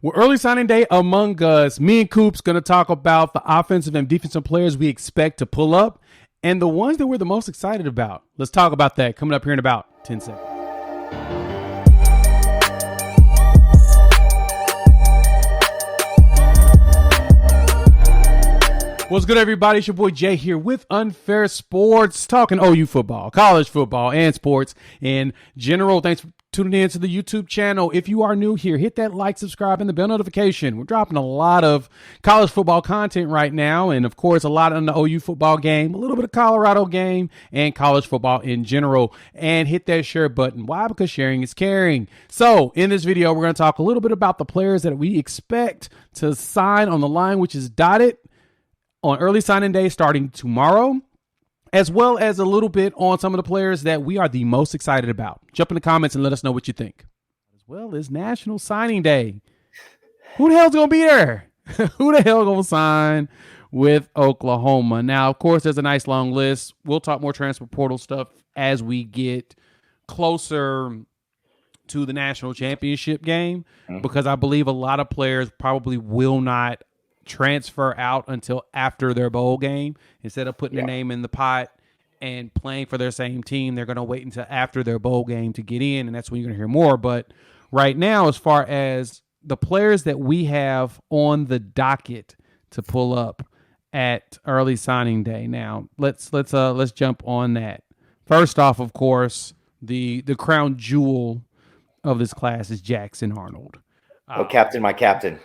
Well, early signing day among us. Me and Coop's going to talk about the offensive and defensive players we expect to pull up and the ones that we're the most excited about. Let's talk about that coming up here in about 10 seconds. What's good, everybody? It's your boy Jay here with Unfair Sports, talking OU football, college football, and sports in general. Thanks for tuning in to the YouTube channel. If you are new here, hit that like, subscribe, and the bell notification. We're dropping a lot of college football content right now, and of course, a lot on the OU football game, a little bit of Colorado game, and college football in general. And hit that share button. Why? Because sharing is caring. So, in this video, we're going to talk a little bit about the players that we expect to sign on the line, which is dotted on early signing day starting tomorrow, as well as a little bit on some of the players that we are the most excited about. Jump in the comments and let us know what you think. As well as National Signing Day. Who the hell's going to be there? Who the hell going to sign with Oklahoma? Now, of course, there's a nice long list. We'll talk more transfer portal stuff as we get closer to the national championship game, because I believe a lot of players probably will not transfer out until after their bowl game. Instead of putting their name in the pot and playing for their same team, they're going to wait until after their bowl game to get in, and that's when you're going to hear more. But right now, as far as the players that we have on the docket to pull up at early signing day, now let's jump on that. First off, of course, the crown jewel of this class is Jackson Arnold. Captain, my captain.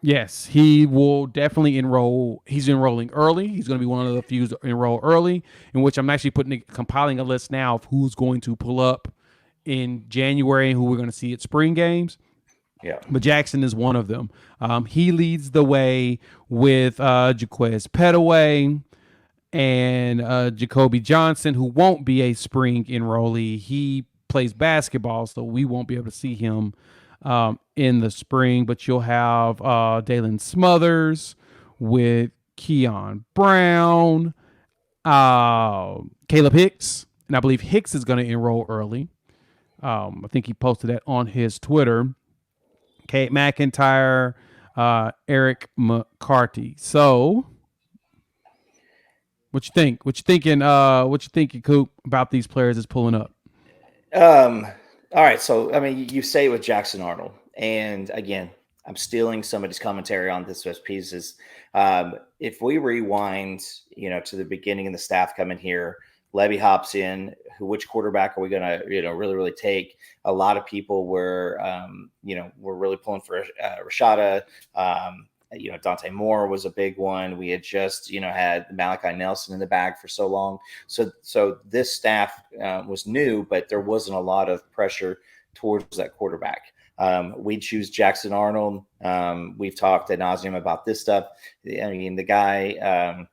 Yes, he will definitely enroll. He's enrolling early. He's going to be one of the few to enroll early, in which I'm actually compiling a list now of who's going to pull up in January and who we're going to see at spring games. Yeah. But Jackson is one of them. He leads the way with Jaquez Petaway and Jacoby Johnson, who won't be a spring enrollee. He plays basketball, so we won't be able to see him in the spring, but you'll have Dalen Smothers with Keon Brown, Caleb Hicks, and I believe Hicks is going to enroll early. I think he posted that on his Twitter. Kate McIntyre, Eric McCarty. So, what you think? What you thinking, Coop, about these players that's pulling up? All right, so I mean, you say it with Jackson Arnold, and again, I'm stealing somebody's commentary on this pieces. If we rewind, to the beginning and the staff coming here, Levy hops in. Which quarterback are we going to, really take? A lot of people were, were really pulling for Rashada. Dante Moore was a big one. We had just, had Malachi Nelson in the bag for so long. So this staff was new, but there wasn't a lot of pressure towards that quarterback. We choose Jackson Arnold. We've talked ad nauseum about this stuff. I mean, the guy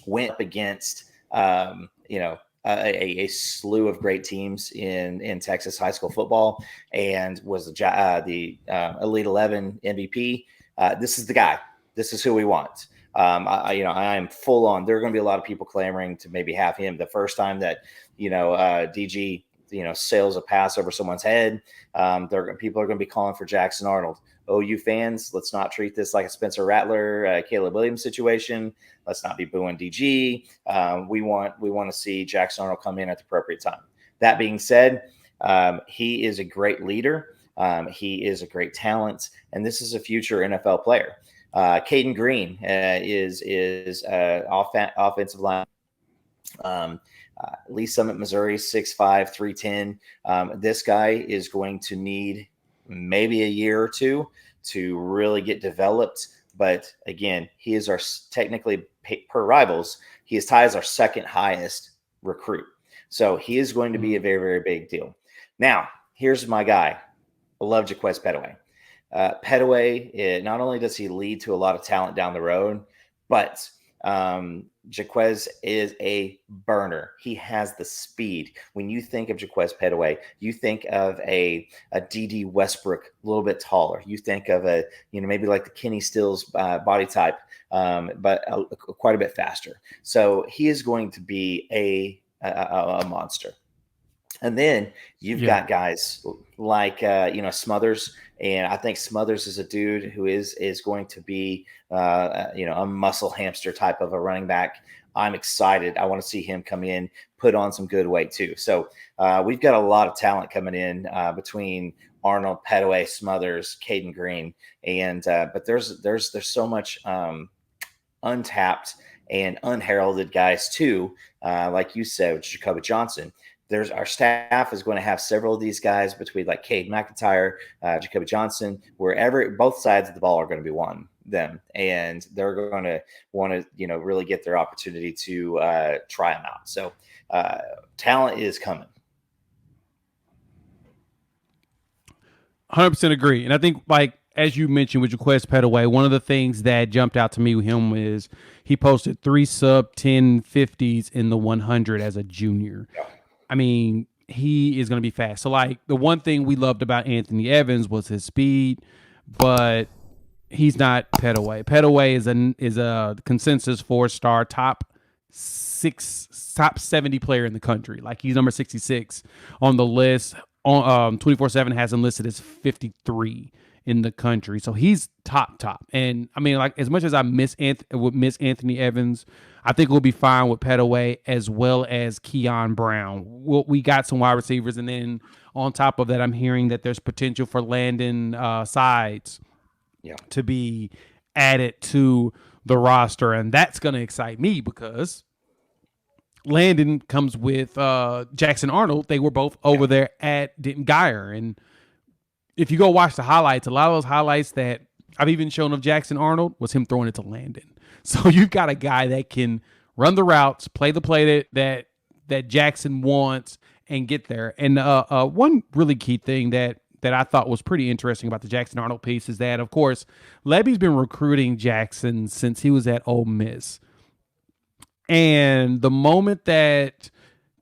went up against, a slew of great teams in Texas high school football, and was the Elite 11 MVP. This is the guy. This is who we want. I am full on. There are going to be a lot of people clamoring to maybe have him. The first time that DG sails a pass over someone's head, people are going to be calling for Jackson Arnold. OU fans, let's not treat this like a Spencer Rattler, Caleb Williams situation. Let's not be booing DG. We want to see Jackson Arnold come in at the appropriate time. That being said, he is a great leader. He is a great talent, and this is a future NFL player. Caden Green is offensive line. Lee Summit, Missouri, 6'5", 310. This guy is going to need maybe a year or two to really get developed. But again, he is technically per Rivals, he is tied as our second highest recruit. So he is going to be a very, very big deal. Now, here's my guy. I love Jaquez Petaway. Petaway, not only does he lead to a lot of talent down the road, but Jaquez is a burner. He has the speed. When you think of Jaquez Petaway, you think of a D.D. Westbrook, a little bit taller. You think of maybe like the Kenny Stills body type, but quite a bit faster. So he is going to be a monster. And then you've Yeah. got guys like Smothers, and I think Smothers is a dude who is going to be a muscle hamster type of a running back. I'm excited. I want to see him come in, put on some good weight too. So we've got a lot of talent coming in between Arnold, Petaway, Smothers, Caden Green, and but there's so much untapped and unheralded guys too, like you said, with Jacoby Johnson. There's our staff is going to have several of these guys between like Cade McIntyre, Jacoby Johnson, wherever both sides of the ball are going to be wanting them, and they're going to want to really get their opportunity to try them out. So talent is coming. 100% agree. And I think, like, as you mentioned with Jaquez Petaway, one of the things that jumped out to me with him is he posted 3 sub 1050s in the 100 as a junior. Yeah. I mean, he is going to be fast. So, like, the one thing we loved about Anthony Evans was his speed, but he's not Petaway. Petaway is a consensus 4-star top 70 player in the country. Like, he's number 66 on the list. On 24/7 has him listed as 53 in the country, so he's top. And I mean, like, as much as I would miss Anthony Evans, I think we'll be fine with Petaway as well as Keon Brown. We got some wide receivers, and then on top of that, I'm hearing that there's potential for Landon Sides to be added to the roster, and that's going to excite me because Landon comes with Jackson Arnold. They were both over there at Denton Geyer. And if you go watch the highlights, a lot of those highlights that I've even shown of Jackson Arnold was him throwing it to Landon. So you've got a guy that can run the routes, play the play that Jackson wants, and get there. And one really key thing that I thought was pretty interesting about the Jackson Arnold piece is that, of course, Lebby's been recruiting Jackson since he was at Ole Miss. And the moment that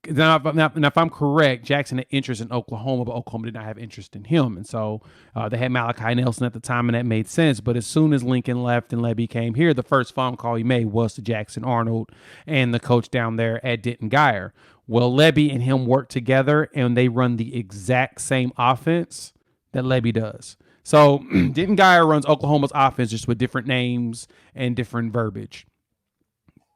now if I'm correct, Jackson had interest in Oklahoma, but Oklahoma did not have interest in him. And so they had Malachi Nelson at the time, and that made sense. But as soon as Lincoln left and Lebby came here, the first phone call he made was to Jackson Arnold and the coach down there at Denton Geyer. Well, Lebby and him work together, and they run the exact same offense that Lebby does. So Denton Geyer runs Oklahoma's offense just with different names and different verbiage.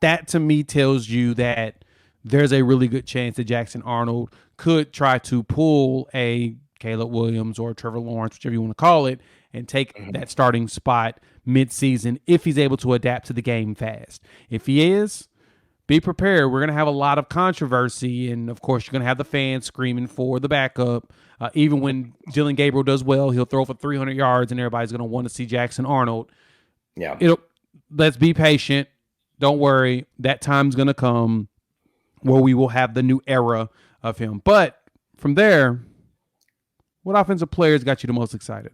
That to me tells you that there's a really good chance that Jackson Arnold could try to pull a Caleb Williams or Trevor Lawrence, whichever you want to call it, and take that starting spot midseason if he's able to adapt to the game fast. If he is, be prepared. We're going to have a lot of controversy, and of course, you're going to have the fans screaming for the backup. Even when Dylan Gabriel does well, he'll throw for 300 yards, and everybody's going to want to see Jackson Arnold. Yeah. Let's be patient. Don't worry, that time's going to come where we will have the new era of him. But from there, what offensive players got you the most excited?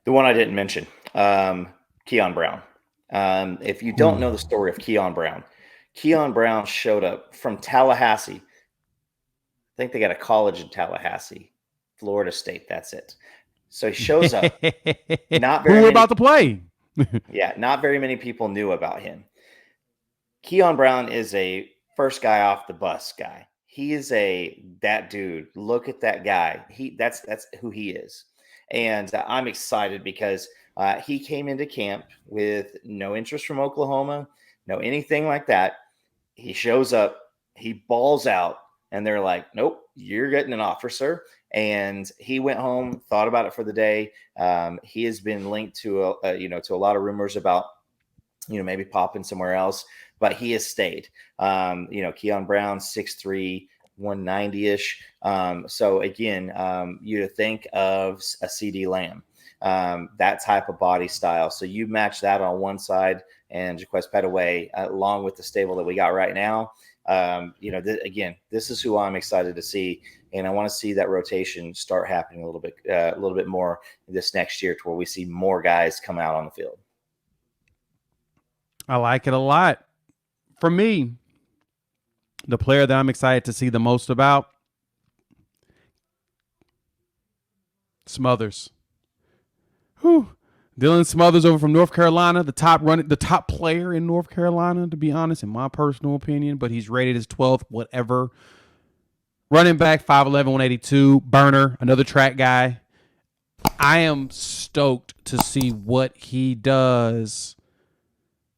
The one I didn't mention, Keon Brown. If you don't know the story of Keon Brown showed up from Tallahassee. I think they got a college in Tallahassee, Florida State. That's it. So he shows up. Not very Who we're about to play. Yeah, not very many people knew about him. Keon Brown is a first guy off the bus guy. He is that dude. Look at that guy. That's who he is. And I'm excited because he came into camp with no interest from Oklahoma, no anything like that. He shows up, he balls out, and they're like, nope, you're getting an offer, sir. And he went home, thought about it for the day. He has been linked to a lot of rumors about maybe popping somewhere else, but he has stayed. Keon Brown, 6'3", 190-ish. So again, you think of a CD Lamb, that type of body style. So you match that on one side and Jaquez Petaway along with the stable that we got right now. This is who I'm excited to see. And I want to see that rotation start happening a little bit more this next year, to where we see more guys come out on the field. I like it a lot. For me, the player that I'm excited to see the most about, Smothers. Dylan Smothers over from North Carolina, the top player in North Carolina, to be honest, in my personal opinion, but he's rated as 12th, whatever. Running back, 5'11", 182. Burner, another track guy. I am stoked to see what he does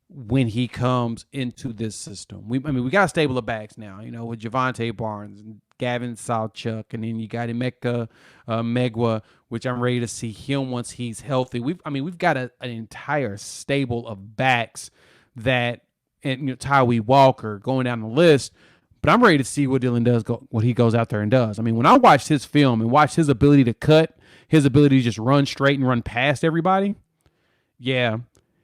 when he comes into this system. We got a stable of backs now, with Javante Barnes and Gavin Sawchuk, and then you got Emeka Megwa, which I'm ready to see him once he's healthy. We've got an entire stable of backs that, and Tyree Walker going down the list. But I'm ready to see what Dylan does, what he goes out there and does. When I watched his film and watched his ability to cut, his ability to just run straight and run past everybody, yeah,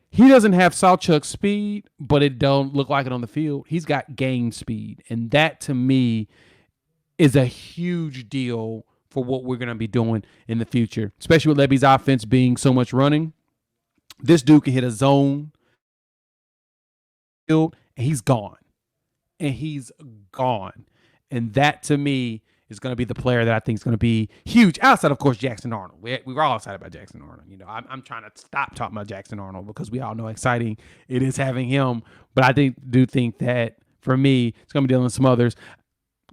he doesn't have Sawchuk's speed, but it don't look like it on the field. He's got game speed, and that to me is a huge deal for what we're going to be doing in the future, especially with Levy's offense being so much running. This dude can hit a zone field, and he's gone. And he's gone. And that to me is going to be the player that I think is going to be huge. Outside, of course, Jackson Arnold. We're all excited about Jackson Arnold. I'm trying to stop talking about Jackson Arnold because we all know how exciting it is having him. But I do think that for me, it's going to be dealing with some others.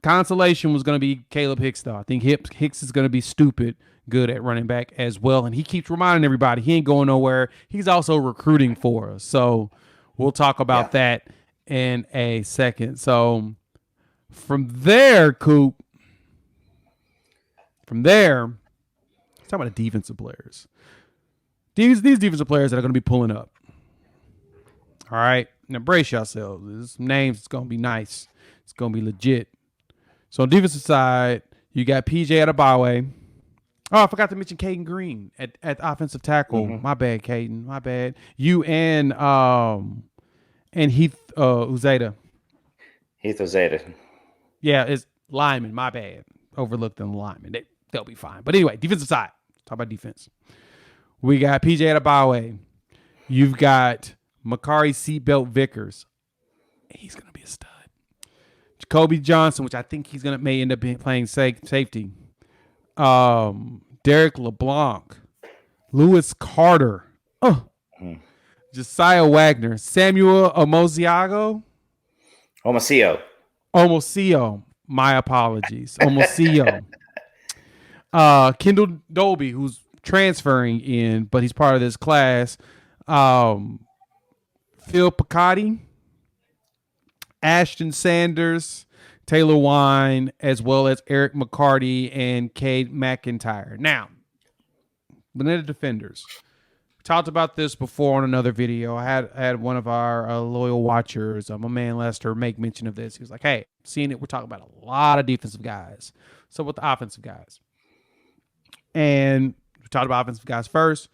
Consolation was going to be Caleb Hicks, though. I think Hicks is going to be stupid good at running back as well. And he keeps reminding everybody he ain't going nowhere. He's also recruiting for us. So we'll talk about that in a second. So from there, Coop, let's talk about the defensive players. These defensive players that are going to be pulling up. All right. Now brace yourselves. There's some names. It's going to be nice. It's going to be legit. So on the defensive side, you got PJ Adebayo. Oh, I forgot to mention Caden Green at offensive tackle. Mm-hmm. My bad, Caden. My bad. You and Heath Uzeda. Heath Uzeda. Yeah, it's lineman. My bad. Overlooked them lineman. They'll be fine. But anyway, defensive side. Talk about defense. We got PJ Adebayo. You've got Makari Seatbelt Vickers. He's going to be a stud. Jacoby Johnson, which I think may end up playing safety. Derek LeBlanc. Lewis Carter. Josiah Wagner. Samuel Omosiago. Omosio. My apologies. Omosio. Kendall Dolby, who's transferring in, but he's part of this class. Phil Picotti. Ashton Sanders, Taylor Wine, as well as Eric McCarty and Cade McIntyre. Now, the defenders. We talked about this before on another video. I had one of our loyal watchers, my man Lester, make mention of this. He was like, hey, seeing it, we're talking about a lot of defensive guys. So with the offensive guys. And we talked about offensive guys first.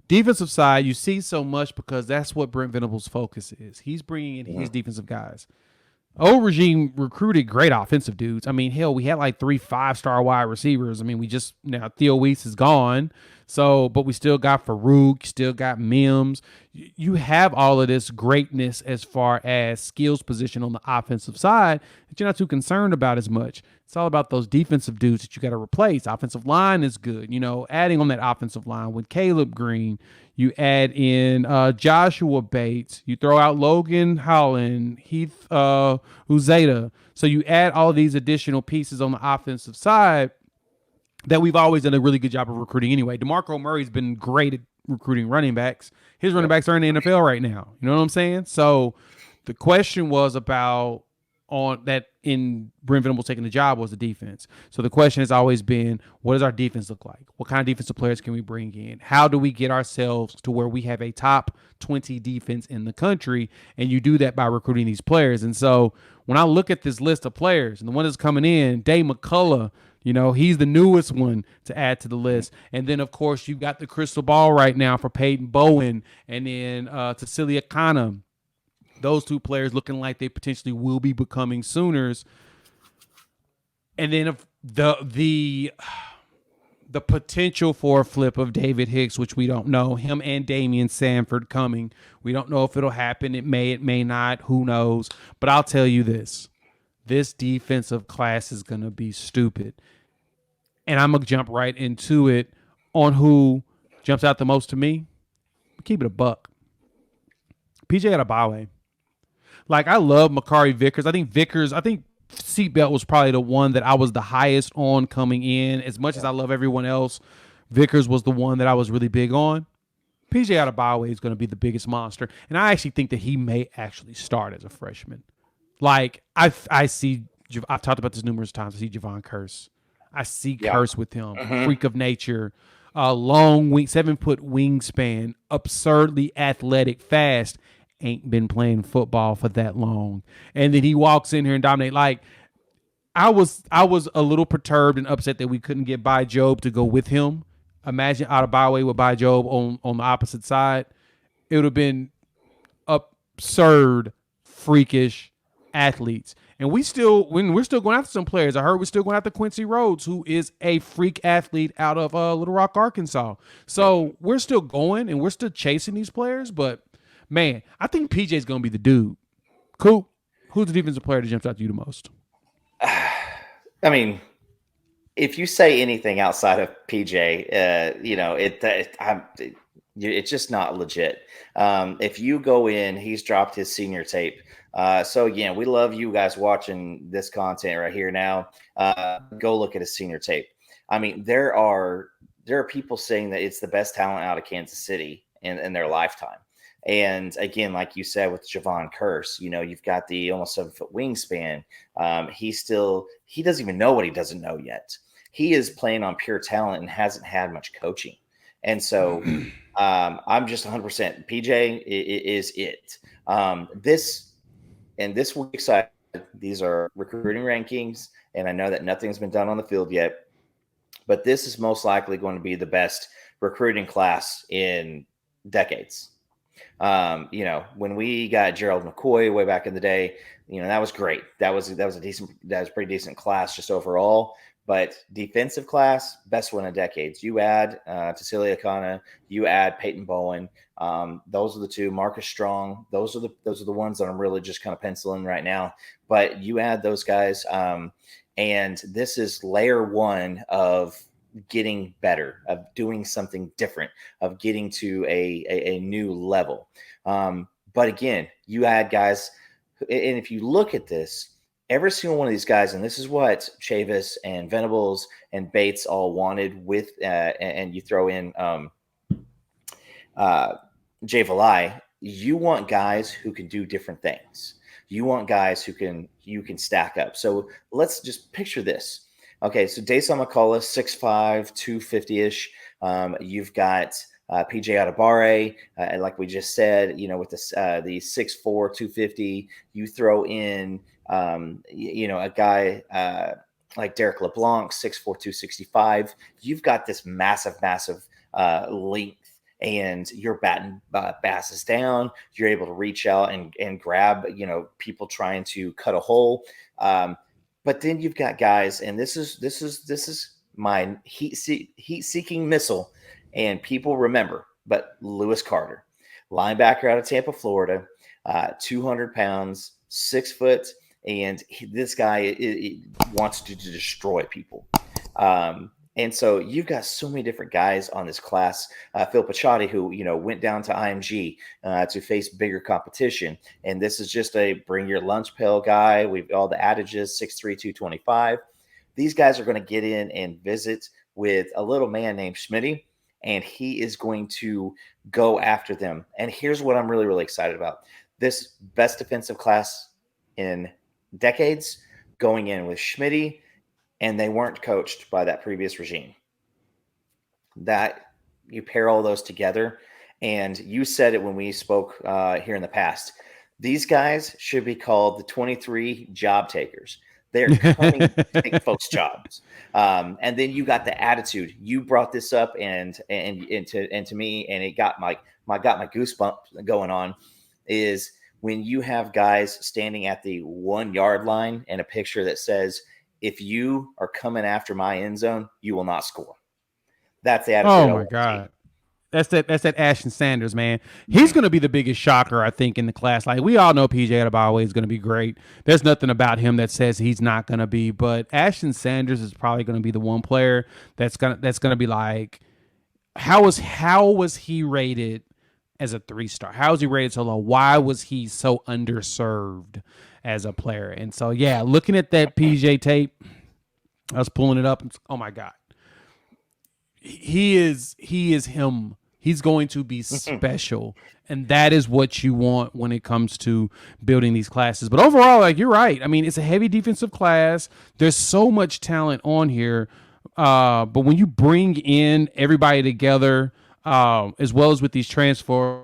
Defensive side, you see so much because that's what Brent Venables' focus is. He's bringing in his defensive guys. Old regime recruited great offensive dudes. Hell, we had like 3 5-star wide receivers. Now Theo Weiss is gone. But we still got Farouk, still got Mims. You have all of this greatness as far as skills position on the offensive side that you're not too concerned about as much. It's all about those defensive dudes that you got to replace. Offensive line is good. Adding on that offensive line with Caleb Green, you add in Joshua Bates. You throw out Logan Holland, Heath Uzeda. So you add all of these additional pieces on the offensive side that we've always done a really good job of recruiting anyway. DeMarco Murray's been great at recruiting running backs. His running backs are in the NFL right now. You know what I'm saying? So the question was about on that in Brent Venables taking the job was the defense. So the question has always been, what does our defense look like? What kind of defensive players can we bring in? How do we get ourselves to where we have a top 20 defense in the country? And you do that by recruiting these players. And so when I look at this list of players and the one that's coming in, Dave McCullough, he's the newest one to add to the list. And then, of course, you've got the crystal ball right now for Peyton Bowen and then Cecilia Khanna. Those two players looking like they potentially will be becoming Sooners. And then the potential for a flip of David Hicks, which we don't know. Him and Damian Sanford coming. We don't know if it'll happen. It may not. Who knows? But I'll tell you this. This defensive class is going to be stupid. And I'm going to jump right into it on who jumps out the most to me. Keep it a buck. PJ Adebayo. Like, I love Makari Vickers. I think seatbelt was probably the one that I was the highest on coming in. As much as I love everyone else, Vickers was the one that I was really big on. PJ Adebayo is going to be the biggest monster, and I actually think that he may actually start as a freshman. Like I see, I've talked about this numerous times. I see Javon Curse. I see Yeah. Curse with him, Mm-hmm. freak of nature, long wing, 7 foot wingspan, absurdly athletic, fast. Ain't been playing football for that long, and then he walks in here and dominate. Like I was a little perturbed and upset that we couldn't get by Job to go with him. Imagine Adebayo with by Job on the opposite side. It would have been absurd, freakish athletes. And we're still going after some players. I heard we're still going after Quincy Rhodes, who is a freak athlete out of Little Rock, Arkansas. Yep. So we're still going and we're still chasing these players. But man, I think PJ's going to be the dude. Coop, who's the defensive player that jumps out to you the most? I mean, if you say anything outside of PJ, it's just not legit. If you go in, he's dropped his senior tape. So again, we love you guys watching this content right here now. Go look at his senior tape. I mean, there are people saying that it's the best talent out of Kansas City in their lifetime. And again, like you said with Javon Curse, you've got the almost 7 foot wingspan. He doesn't even know what he doesn't know yet. He is playing on pure talent and hasn't had much coaching. And so I'm just 100%. PJ is it. This week's side, these are recruiting rankings, and I know that nothing's been done on the field yet, but this is most likely going to be the best recruiting class in decades. When we got Gerald McCoy way back in the day, that was great. That was pretty decent class just overall. But defensive class, best one in decades. You add Tassili Akana, you add Peyton Bowen. Those are the two. Marcus Strong. Those are the ones that I'm really just kind of penciling right now. But you add those guys, and this is layer one of getting better, of doing something different, of getting to a new level. But again, you add guys, and if you look at this, every single one of these guys, and this is what Chavis and Venables and Bates all wanted with, and you throw in Jay Valai, you want guys who can do different things. You want guys you can stack up. So let's just picture this. Okay, so Dason McCullough, 6'5", 250-ish. You've got PJ Adebayo, like we just said, with the 6'4", 250. You throw in, a guy like Derek LeBlanc, 6'4", 265. You've got this massive length, and you're batting passes down. You're able to reach out and grab, people trying to cut a hole. But then you've got guys, and this is my heat-seeking missile, and people remember. But Lewis Carter, linebacker out of Tampa, Florida, 200 pounds, 6 foot, and this guy wants to destroy people. And so you've got so many different guys on this class. Phil Pachotti, who went down to IMG to face bigger competition, and this is just a bring your lunch pail guy. We've all the adages, 6'3", 225. These guys are going to get in and visit with a little man named Schmitty, and he is going to go after them. And here's what I'm really, really excited about: this best defensive class in decades, going in with Schmitty. And they weren't coached by that previous regime. That you pair all those together, and you said it when we spoke here in the past. These guys should be called the 23 job takers. They're coming to take folks' jobs, and then you got the attitude. You brought this up, and to me, and it got my goosebumps going on. Is when you have guys standing at the 1 yard line and a picture that says, if you are coming after my end zone, you will not score. That's the attitude. Oh my God. That's that Ashton Sanders, man. He's going to be the biggest shocker, I think, in the class. Like, we all know PJ Adebayo is going to be great. There's nothing about him that says he's not going to be, but Ashton Sanders is probably going to be the one player that's going to be like, how was he rated as a 3-star? How was he rated so low? Why was he so underserved as a player. And so, yeah, looking at that PJ tape, I was pulling it up. Oh my God, he is him. He's going to be special, and that is what you want when it comes to building these classes. But overall, like you're right. I mean, it's a heavy defensive class. There's so much talent on here, but when you bring in everybody together, as well as with these transfer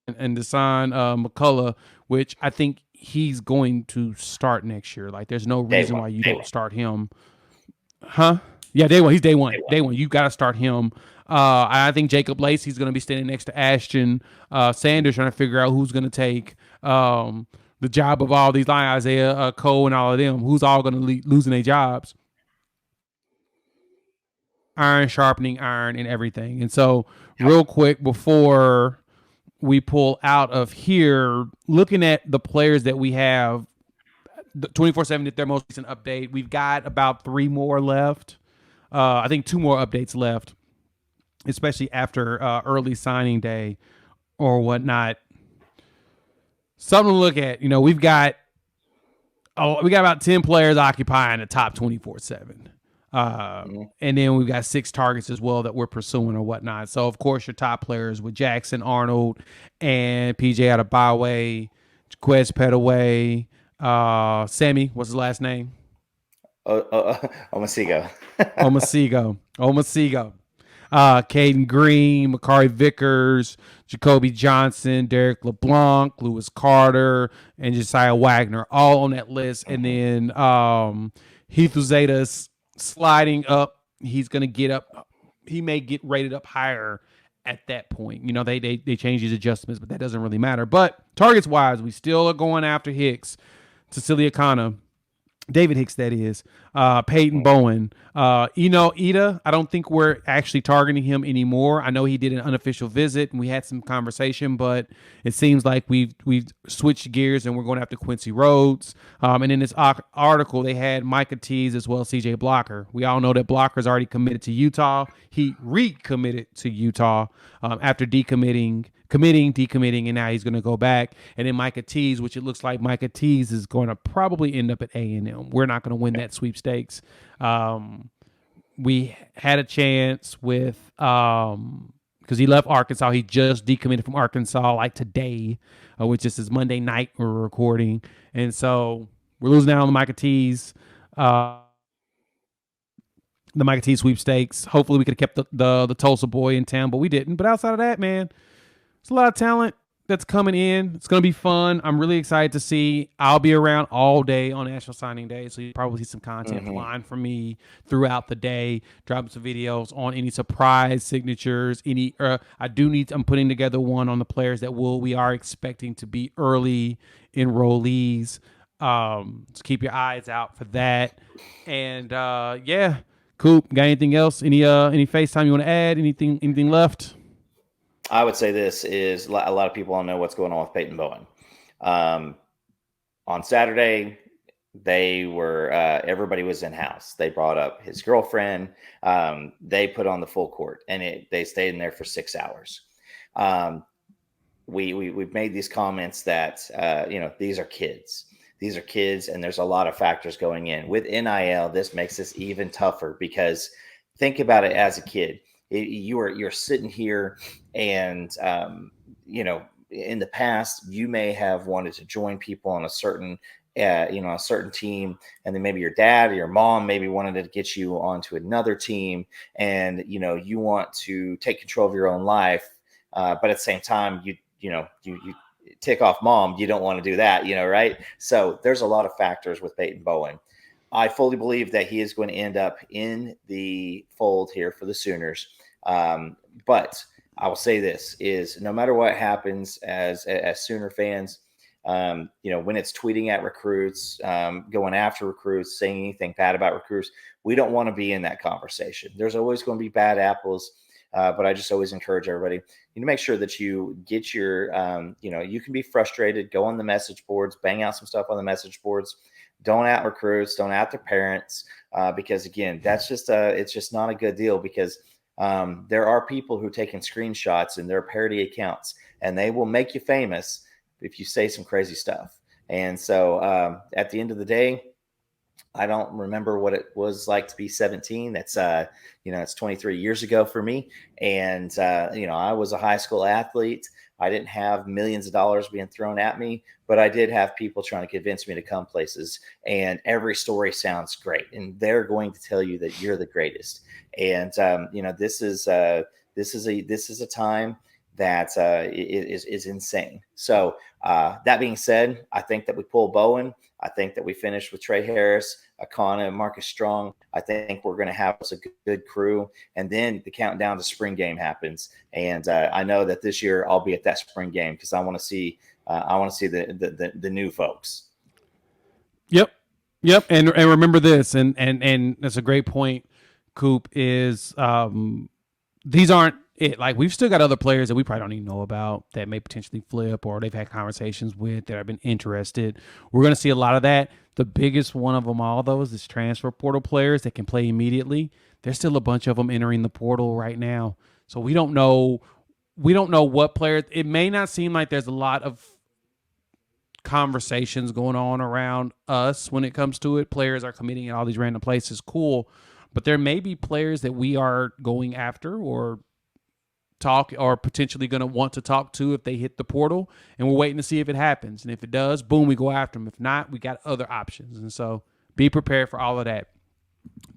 and Desan McCullough, which I think he's going to start next year. Like, there's no Day reason one. why you don't start him. Huh? Yeah, day one. He's day one. Day one. You got to start him. I think Jacob Lacey's going to be standing next to Ashton Sanders, trying to figure out who's going to take the job of all these Isaiah Cole and all of them. Who's all going to losing their jobs? Iron sharpening iron and everything. And so, real quick before we pull out of here, looking at the players that we have, the 24/7 did their most recent update. We've got about 3 more left. I think 2 more updates left, especially after early signing day or whatnot. Something to look at. We got about 10 players occupying the top 24/7. And then we've got 6 targets as well that we're pursuing or whatnot. So, of course, your top players with Jackson Arnold and PJ Adebayo, Quez Petaway, Sammy, what's his last name? Omasigo. Omasigo. Caden Green, Makari Vickers, Jacoby Johnson, Derek LeBlanc, Lewis Carter, and Josiah Wagner, all on that list. And then Heath Uzeta's sliding up. He's going to get up. He may get rated up higher at that point. They change these adjustments, but that doesn't really matter. But targets wise, we still are going after Hicks, Cecilia Kana, David Hicks, that is, Peyton Bowen, Ida. I don't think we're actually targeting him anymore. I know he did an unofficial visit and we had some conversation, but it seems like we've switched gears and we're going after Quincy Rhodes. And in this article, they had Micah Tees as well as CJ Blocker. We all know that Blocker's already committed to Utah. He recommitted to Utah after decommitting, and now he's going to go back. And then Micah Tees, which it looks like Micah Tees is going to probably end up at A&M. We're not going to win that sweepstakes. We had a chance with because he left Arkansas. He just decommitted from Arkansas like today, which is Monday night we're recording. And so we're losing out on the Micah Tees. The Micah Tees sweepstakes. Hopefully we could have kept the Tulsa boy in town, but we didn't. But outside of that, man, it's a lot of talent that's coming in. It's going to be fun. I'm really excited to see. I'll be around all day on National Signing Day, so you'll probably see some content flying from me throughout the day, dropping some videos on any surprise signatures. I'm putting together one on the players that we are expecting to be early enrollees. So keep your eyes out for that. And yeah, Coop, got anything else? Any FaceTime you want to add? Anything left? I would say this is a lot of people don't know what's going on with Peyton Bowen. On Saturday, they were everybody was in house. They brought up his girlfriend. They put on the full court, and they stayed in there for 6 hours. We've made these comments that these are kids. These are kids, and there's a lot of factors going in. With NIL, this makes this even tougher because think about it as a kid. You're sitting here and, in the past, you may have wanted to join people on a certain team. And then maybe your dad or your mom maybe wanted to get you onto another team. And, you want to take control of your own life. But at the same time, you tick off mom. You don't want to do that, right? So there's a lot of factors with Peyton Bowen. I fully believe that he is going to end up in the fold here for the Sooners. But I will say this is no matter what happens as Sooner fans, when it's tweeting at recruits, going after recruits, saying anything bad about recruits, we don't want to be in that conversation. There's always going to be bad apples. But I just always encourage everybody, make sure that you get your, you can be frustrated, go on the message boards, bang out some stuff on the message boards. Don't at recruits, don't at their parents, because again, that's it's just not a good deal because there are people who are taking screenshots in their parody accounts and they will make you famous if you say some crazy stuff. And so at the end of the day, I don't remember what it was like to be 17. That's it's 23 years ago for me. And I was a high school athlete. I didn't have millions of dollars being thrown at me, but I did have people trying to convince me to come places. And every story sounds great, and they're going to tell you that you're the greatest. And this is a time that is insane. So that being said, I think that we pull Bowen. I think that we finish with Trey Harris, Akana, and Marcus Strong. I think we're going to have a good crew. And then the countdown to spring game happens. And I know that this year I'll be at that spring game because I want to see the new folks. Yep. And remember this, and that's a great point, Coop, is these aren't it. Like, we've still got other players that we probably don't even know about that may potentially flip, or they've had conversations with that have been interested. We're going to see a lot of that. The biggest one of them all, though, is this transfer portal players that can play immediately. There's still a bunch of them entering the portal right now. So we don't know what players. It may not seem like there's a lot of conversations going on around us when it comes to it. Players are committing in all these random places. Cool. But there may be players that we are going after or talk or potentially going to want to talk to if they hit the portal, and we're waiting to see if it happens. And if it does, boom, we go after them. If not, we got other options. And so be prepared for all of that.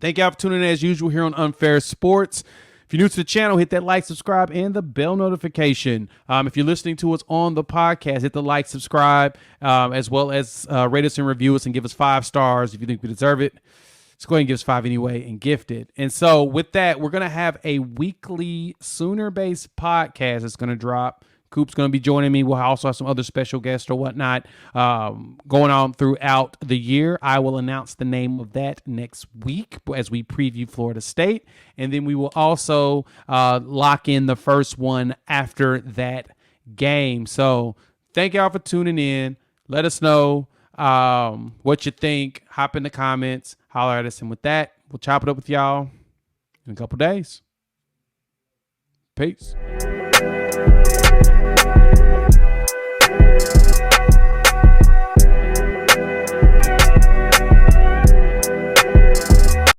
Thank y'all for tuning in as usual here on Unfair Sports. If you're new to the channel, hit that like, subscribe, and the bell notification. If you're listening to us on the podcast, hit the like, subscribe, as well as rate us and review us and give us 5 stars if you think we deserve it. Let's go ahead and give us 5 anyway and gift it. And so with that, we're going to have a weekly Sooner-based podcast that's going to drop. Coop's going to be joining me. We'll also have some other special guests or whatnot going on throughout the year. I will announce the name of that next week as we preview Florida State. And then we will also lock in the first one after that game. So thank y'all for tuning in. Let us know what you think. Hop in the comments. Holler at us. And with that, we'll chop it up with y'all in a couple days. Peace.